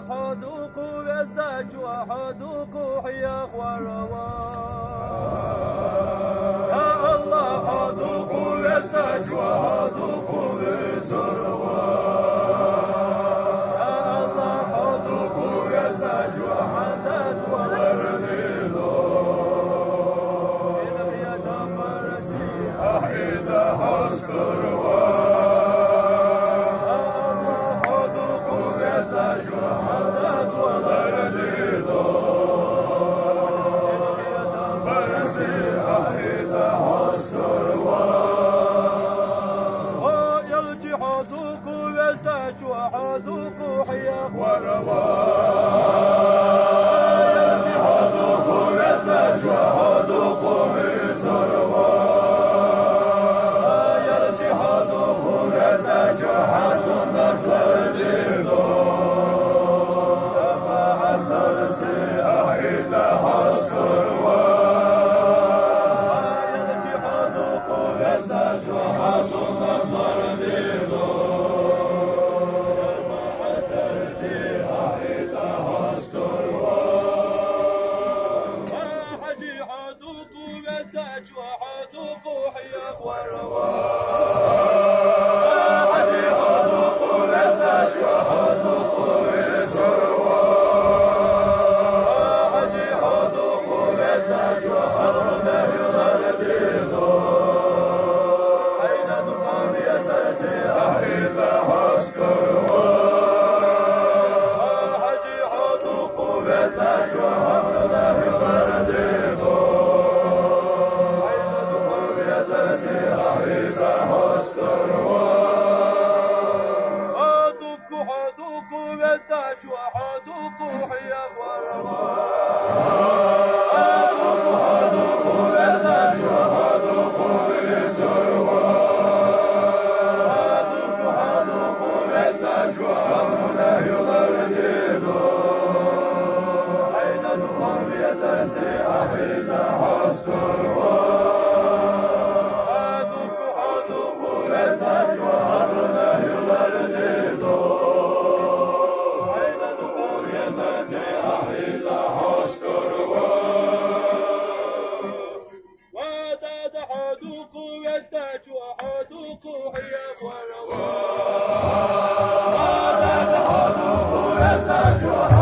حدوق يزدج وحدوق حياخ ورواء يا الله حدوق يزدج وحدوق بزرواء يا الله حدوق يزدج وحدث وغربيلو إلى يدبر سيح إذا حسروا وحدوق حياخ ورواء يلجي حدوق يزدج وحدوق بزرواء يلجي حدوق يزدج وحسن ترديدو شفاعة ترتيح إذا حسكروا يلجي حدوق يزدج وحسن ترديدو وحدوق حياخ ورواء حجي حدوق يزدج وحدوق بزرواء حجي حدوق يزدج وحرمه يغربيلو أين دقام يزرتي إذا حسكروا حجي حدوق يزدج وحرمه يغربيلو إذا حسكروا حدوق حدوق يزدج وحدوق حياخ ورواء حدوق حدوق يزدج وحدوق بزرواء حدوق حدوق يزدج وحرمه يغربيلو أين دقام يزرتي إذا حسكروا يزدج وحدوق حياخ ورواء حدوق يزدج